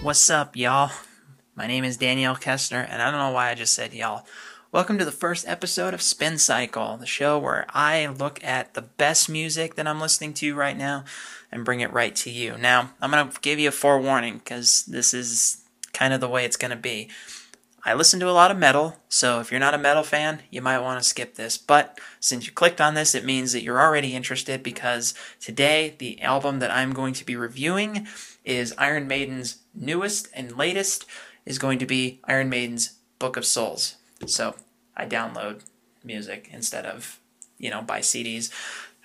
What's up, y'all? My name is Danielle Kestner, and I don't know why I just said y'all. Welcome to the first episode of Spin Cycle, the show where I look at the best music that I'm listening to right now and bring it right to you. Now, I'm going to give you a forewarning because this is kind of the way it's going to be. I listen to a lot of metal, so if you're not a metal fan, you might want to skip this. But since you clicked on this, it means that you're already interested because today the album that I'm going to be reviewing is Iron Maiden's newest and latest is going to be Iron Maiden's Book of Souls. So I download music instead of, buy CDs.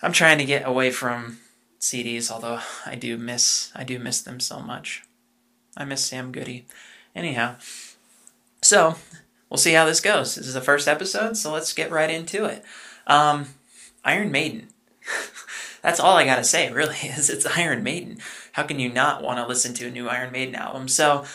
I'm trying to get away from CDs, although I do miss them so much. I miss Sam Goody. Anyhow, so we'll see how this goes. This is the first episode, so let's get right into it. Iron Maiden. That's all I gotta say, really, is it's Iron Maiden. How can you not want to listen to a new Iron Maiden album? So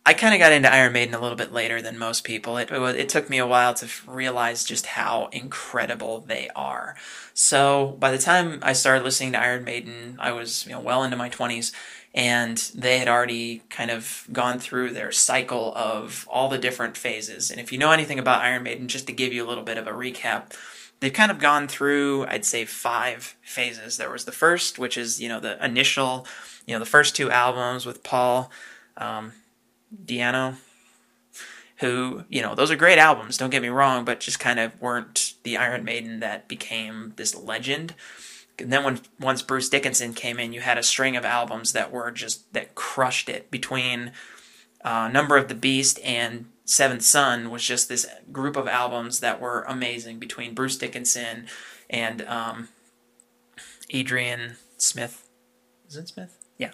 I kind of got into Iron Maiden a little bit later than most people. It took me a while to realize just how incredible they are. So by the time I started listening to Iron Maiden, I was well into my 20s, and they had already kind of gone through their cycle of all the different phases. And if you know anything about Iron Maiden, just to give you a little bit of a recap, they've kind of gone through, I'd say, 5 phases. There was the first, which is, the initial, the first 2 albums with Paul Di'Anno, who, those are great albums, don't get me wrong, but just kind of weren't the Iron Maiden that became this legend. And then once Bruce Dickinson came in, you had a string of albums that crushed it. Between Number of the Beast and Seventh Son was just this group of albums that were amazing between Bruce Dickinson and Adrian Smith. Is it Smith? Yeah.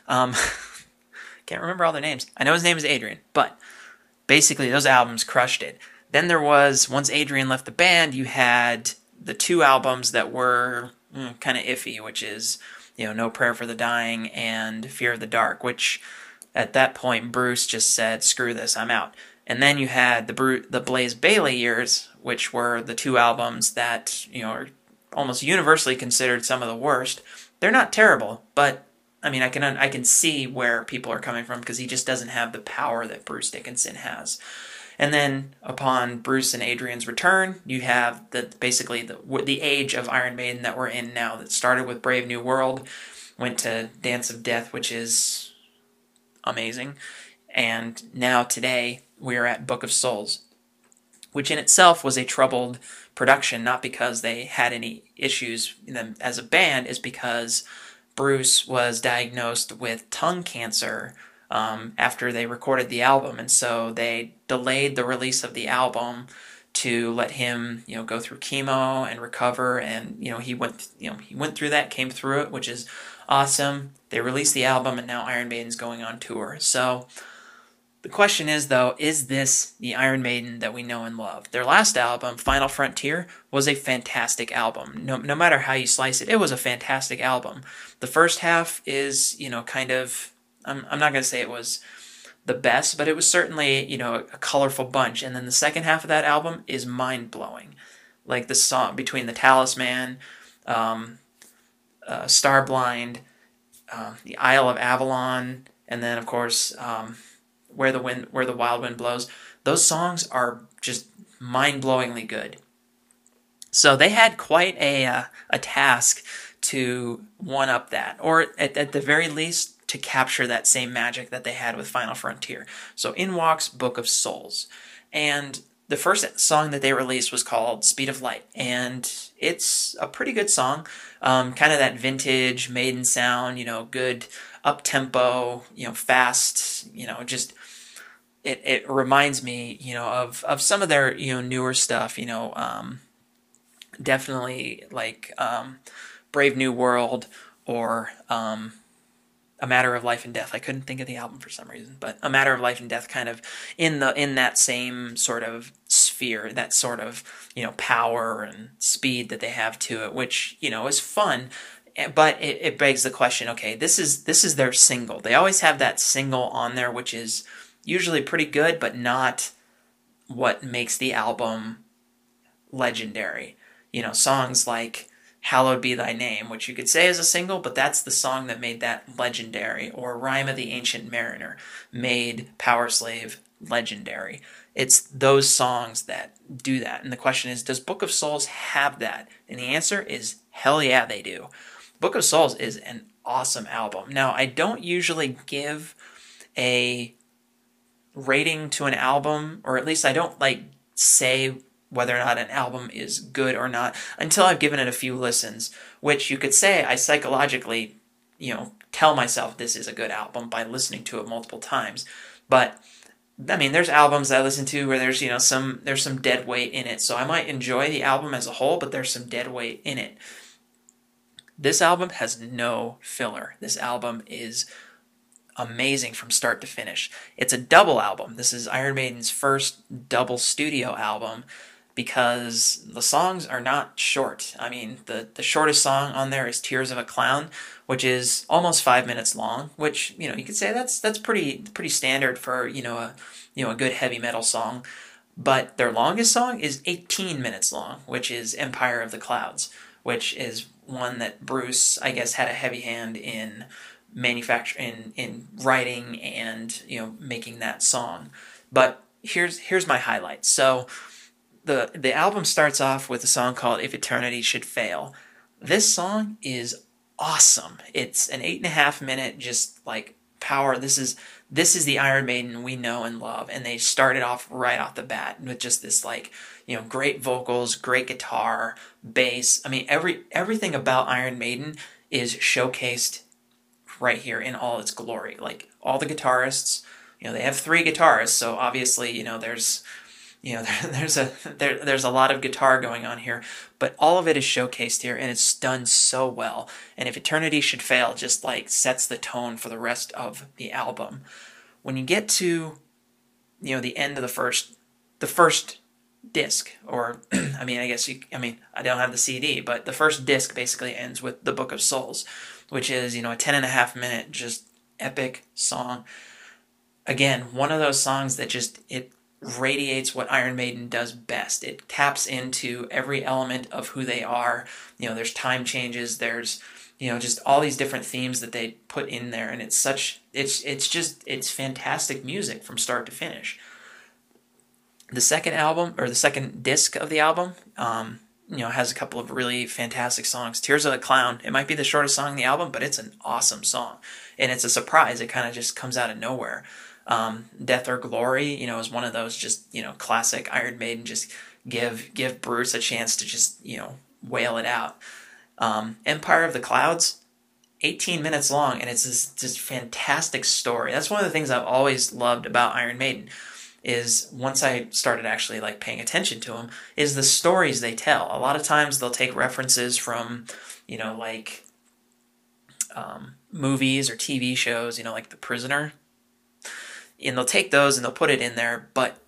Can't remember all their names. I know his name is Adrian, but basically those albums crushed it. Then there was, once Adrian left the band, you had the 2 albums that were kind of iffy, which is, No Prayer for the Dying and Fear of the Dark, which at that point Bruce just said, screw this, I'm out. And then you had the Blaze Bayley years, which were the 2 albums that, are almost universally considered some of the worst. They're not terrible, but I mean, I can see where people are coming from because he just doesn't have the power that Bruce Dickinson has. And then upon Bruce and Adrian's return, you have basically the age of Iron Maiden that we're in now, that started with Brave New World, went to Dance of Death, which is amazing, and now today we are at Book of Souls, which in itself was a troubled production, not because they had any issues in them as a band, is because Bruce was diagnosed with tongue cancer after they recorded the album, and so they delayed the release of the album to let him, go through chemo and recover. And he went through that, came through it, which is awesome. They released the album, and now Iron Maiden's going on tour. So the question is, though, is this the Iron Maiden that we know and love? Their last album, Final Frontier, was a fantastic album. No matter how you slice it, it was a fantastic album. The first half is, kind of, I'm not going to say it was the best, but it was certainly, a colorful bunch. And then the second half of that album is mind-blowing. Like the song between The Talisman, Starblind, The Isle of Avalon, and then, of course, Where the Wild Wind Blows. Those songs are just mind-blowingly good. So they had quite a task to one-up that, or at the very least, to capture that same magic that they had with Final Frontier. So in walks Book of Souls. And the first song that they released was called Speed of Light, and it's a pretty good song. Kind of that vintage Maiden sound, good up-tempo, fast, just... It reminds me, of some of their, newer stuff, definitely like Brave New World or A Matter of Life and Death. I couldn't think of the album for some reason, but A Matter of Life and Death kind of in that same sort of sphere, that sort of, power and speed that they have to it, which, is fun. But it begs the question, okay, this is their single. They always have that single on there, which is usually pretty good, but not what makes the album legendary. Songs like Hallowed Be Thy Name, which you could say is a single, but that's the song that made that legendary. Or Rhyme of the Ancient Mariner made Power Slave legendary. It's those songs that do that. And the question is, does Book of Souls have that? And the answer is, hell yeah, they do. Book of Souls is an awesome album. Now, I don't usually give a rating to an album, or at least I don't say whether or not an album is good or not until I've given it a few listens, which you could say I psychologically, tell myself this is a good album by listening to it multiple times. But I mean, there's albums I listen to where there's some dead weight in it, so I might enjoy the album as a whole, but there's some dead weight in it. This album has no filler. This album is amazing from start to finish. It's a double album. This is Iron Maiden's first double studio album because the songs are not short. I mean, the shortest song on there is Tears of a Clown, which is almost 5 minutes long, which, you could say that's pretty standard for, a good heavy metal song. But their longest song is 18 minutes long, which is Empire of the Clouds, which is one that Bruce, I guess, had a heavy hand in manufacturing, in writing and making that song. But here's my highlights. So the album starts off with a song called If Eternity Should Fail. This song is awesome. It's an 8.5 minute just power. This is the Iron Maiden we know and love, and they started off right off the bat with just this great vocals, great guitar, bass. I mean, everything about Iron Maiden is showcased right here in all its glory. All the guitarists, they have 3 guitarists, so obviously, there's there's a lot of guitar going on here, but all of it is showcased here, and it's done so well. And If Eternity Should Fail just sets the tone for the rest of the album. When you get to the end of the first disc, or I mean, I don't have the CD, but the first disc basically ends with The Book of Souls, which is a 10.5 minute just epic song. Again, one of those songs that it radiates what Iron Maiden does best. It taps into every element of who they are. There's time changes, there's just all these different themes that they put in there, and it's fantastic music from start to finish. The second album, or the second disc of the album, has a couple of really fantastic songs. Tears of a Clown, it might be the shortest song in the album, but it's an awesome song, and it's a surprise. It kind of just comes out of nowhere. Death or Glory, is one of those just, classic Iron Maiden, just give Bruce a chance to just, wail it out. Empire of the Clouds, 18 minutes long, and it's this fantastic story. That's one of the things I've always loved about Iron Maiden, is once I started actually paying attention to them, is the stories they tell. A lot of times they'll take references from, movies or TV shows, like The Prisoner, and they'll take those and they'll put it in there, but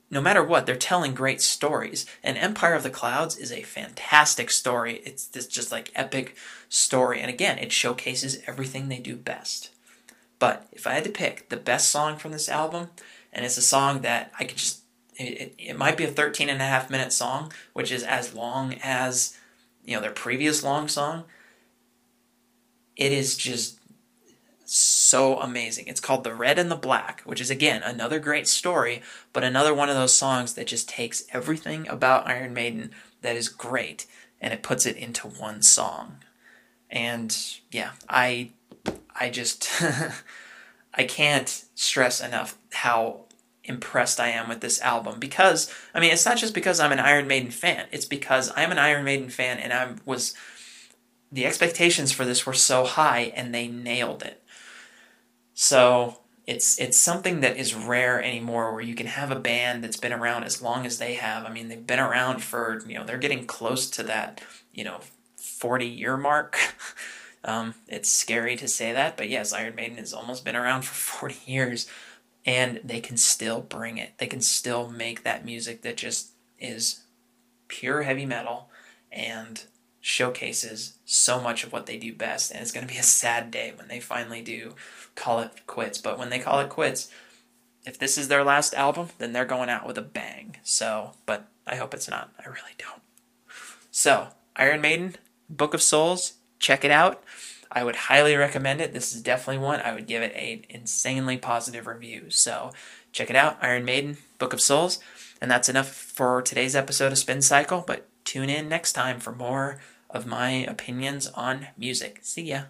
no matter what, they're telling great stories. And Empire of the Clouds is a fantastic story. It's this just epic story, and again, it showcases everything they do best. But if I had to pick the best song from this album, and it's a song that I could just, it might be a 13.5 minute song, which is as long as their previous long song. It is just so amazing. It's called The Red and the Black, which is, again, another great story, but another one of those songs that just takes everything about Iron Maiden that is great, and it puts it into one song. And yeah, I just I can't stress enough how impressed I am with this album, because it's not just because I'm an Iron Maiden fan, it's because I'm an Iron Maiden fan, and the expectations for this were so high, and they nailed it. So it's something that is rare anymore, where you can have a band that's been around as long as they have. They've been around for, they're getting close to that, 40-year mark. It's scary to say that, but yes, Iron Maiden has almost been around for 40 years, and they can still bring it. They can still make that music that just is pure heavy metal and showcases so much of what they do best. And it's going to be a sad day when they finally do call it quits. But when they call it quits, if this is their last album, then they're going out with a bang. So, but I hope it's not. I really don't. So, Iron Maiden, Book of Souls, check it out. I would highly recommend it. This is definitely one. I would give it an insanely positive review. So check it out, Iron Maiden, Book of Souls. And that's enough for today's episode of Spin Cycle, but tune in next time for more of my opinions on music. See ya.